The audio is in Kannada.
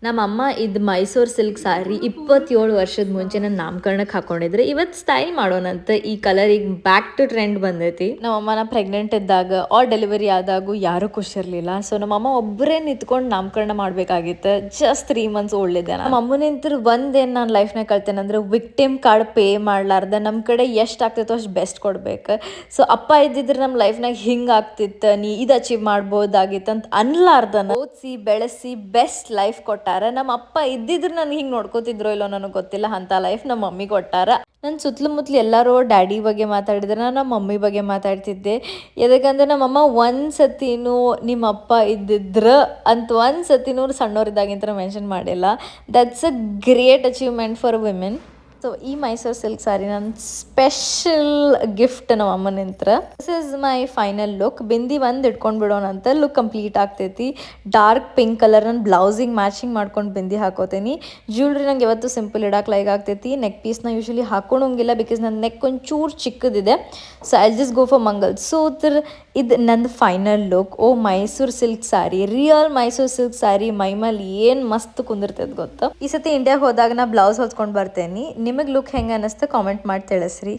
ನಮ್ಮಮ್ಮ ಇದು ಮೈಸೂರು ಸಿಲ್ಕ್ ಸಾರಿ 27 ವರ್ಷದ ಮುಂಚೆ ನನ್ನ ನಾಮಕರಣಕ್ಕೆ ಹಾಕೊಂಡಿದ್ರೆ ಇವತ್ತು ಸ್ಟೈಲ್ ಮಾಡೋಣಂತ ಈ ಕಲರ್ ಈಗ ಬ್ಯಾಕ್ ಟು ಟ್ರೆಂಡ್ ಬಂದೈತಿ. ನಮ್ಮಮ್ಮನ ಪ್ರೆಗ್ನೆಂಟ್ ಇದ್ದಾಗ ಡೆಲಿವರಿ ಆದಾಗೂ ಯಾರೂ ಖುಷಿರ್ಲಿಲ್ಲ. ಸೊ ನಮ್ಮಮ್ಮ ಒಬ್ಬರೇ ನಿಂತ್ಕೊಂಡು ನಾಮಕರಣ ಮಾಡ್ಬೇಕಾಗಿತ್ತು. ಜಸ್ಟ್ 3 months ಓಲ್ಡ್ ಇದ್ದೆ. ನಮ್ಮ ಅಮ್ಮನಿಂತ್ರ ಒಂದೇನು ನಾನು ಲೈಫ್ನಾಗ ಕಲ್ತೇನೆ ಅಂದ್ರೆ ವಿಕ್ಟಿಮ್ ಕಾರ್ಡ್ ಪೇ ಮಾಡ್ಲಾರ್ದ ನಮ್ಮ ಕಡೆ ಎಷ್ಟು ಆಗ್ತೈತೋ ಅಷ್ಟು ಬೆಸ್ಟ್ ಕೊಡ್ಬೇಕು. ಸೊ ಅಪ್ಪ ಇದ್ದಿದ್ರೆ ನಮ್ಮ ಲೈಫ್ನಾಗ ಹಿಂಗೆ ಆಗ್ತಿತ್ತು, ನೀ ಇದು ಅಚೀವ್ ಮಾಡ್ಬೋದಾಗಿತ್ತು ಅಂತ ಅನ್ಲಾರ್ದನ ಓದಿಸಿ ಬೆಳೆಸಿ ಬೆಸ್ಟ್ ಲೈಫ್ ಕೊಟ್ಟ. ನಮ್ಮ ಅಪ್ಪ ಇದ್ದಿದ್ರೆ ನನಗೆ ಹಿಂಗೆ ನೋಡ್ಕೋತಿದ್ರೋ ಇಲ್ಲೋ ನನಗೆ ಗೊತ್ತಿಲ್ಲ, ಅಂಥ ಲೈಫ್ ನಮ್ಮ ಮಮ್ಮಿ ಕೊಟ್ಟಾರ. ನನ್ನ ಸುತ್ತಮುತ್ತಲು ಎಲ್ಲರೂ ಡ್ಯಾಡಿ ಬಗ್ಗೆ ಮಾತಾಡಿದ್ರೆ ನಾನು ನಮ್ಮ ಮಮ್ಮಿ ಬಗ್ಗೆ ಮಾತಾಡ್ತಿದ್ದೆ. ಯಾಕಂದ್ರೆ ನಮ್ಮಮ್ಮ ಒಂದು ಸತಿನೂ ನಿಮ್ಮ ಅಪ್ಪ ಇದ್ದಿದ್ರ ಅಂತ ಒಂದು ಸತಿನೂ ಸಣ್ಣವರಿದ್ದಾಗಿಂತ ಮೆನ್ಷನ್ ಮಾಡಿಲ್ಲ. That's a great achievement for women. So ಈ ಮೈಸೂರು ಸಿಲ್ಕ್ ಸಾರಿ ನನ್ನ ಸ್ಪೆಷಲ್ ಗಿಫ್ಟ್ ನಮ್ಮ ಅಮ್ಮನಿಂತ್ರ. This is my final look. Bindi ಒಂದು ಇಟ್ಕೊಂಡು ಬಿಡೋಣ ಅಂತ ಲುಕ್ ಕಂಪ್ಲೀಟ್ ಆಗ್ತೈತಿ. ಡಾರ್ಕ್ ಪಿಂಕ್ ಕಲರ್ ನನ್ನ ಬ್ಲೌಸಿಗೆ ಮ್ಯಾಚಿಂಗ್ ಮಾಡ್ಕೊಂಡು ಬಿಂದಿ ಹಾಕೋತೀನಿ. ಜ್ಯುವೆಲ್ರಿ ನಂಗೆ ಯಾವತ್ತೂ ಸಿಂಪಲ್ ಇಡಕ್ಕೆ ಲೈಕ್ ಆಗ್ತೈತಿ. ನೆಕ್ ಪೀಸ್ನ ಯೂಶ್ವಲಿ ಹಾಕೊಳಂಗಿಲ್ಲ ಬಿಕಾಸ್ ನನ್ನ ನೆಕ್ ಒಂಚೂರು ಚಿಕ್ಕದಿದೆ. So I just go for mangalsutra. ಇದು ನಂದು ಫೈನಲ್ ಲುಕ್. ಓ ಮೈಸೂರು ಸಿಲ್ಕ್ ಸಾರಿ, ರಿಯಲ್ ಮೈಸೂರು ಸಿಲ್ಕ್ ಸಾರಿ ಮೈಮೇಲೆ ಏನು ಮಸ್ತ್ ಕುಂದಿರ್ತೈತೆ ಗೊತ್ತಾ. ಈ ಸತಿ ಇಂಡಿಯಾಗೆ ಹೋದಾಗ ನಾ ಬ್ಲೌಸ್ ಹೊಲ್ಸ್ಕೊಂಡು ಬರ್ತೇನೆ. ನಿಮಗೆ ಲುಕ್ ಹೆಂಗೆ ಅನ್ನಿಸ್ತು ಕಾಮೆಂಟ್ ಮಾಡಿ ತಿಳಿಸ್ರಿ.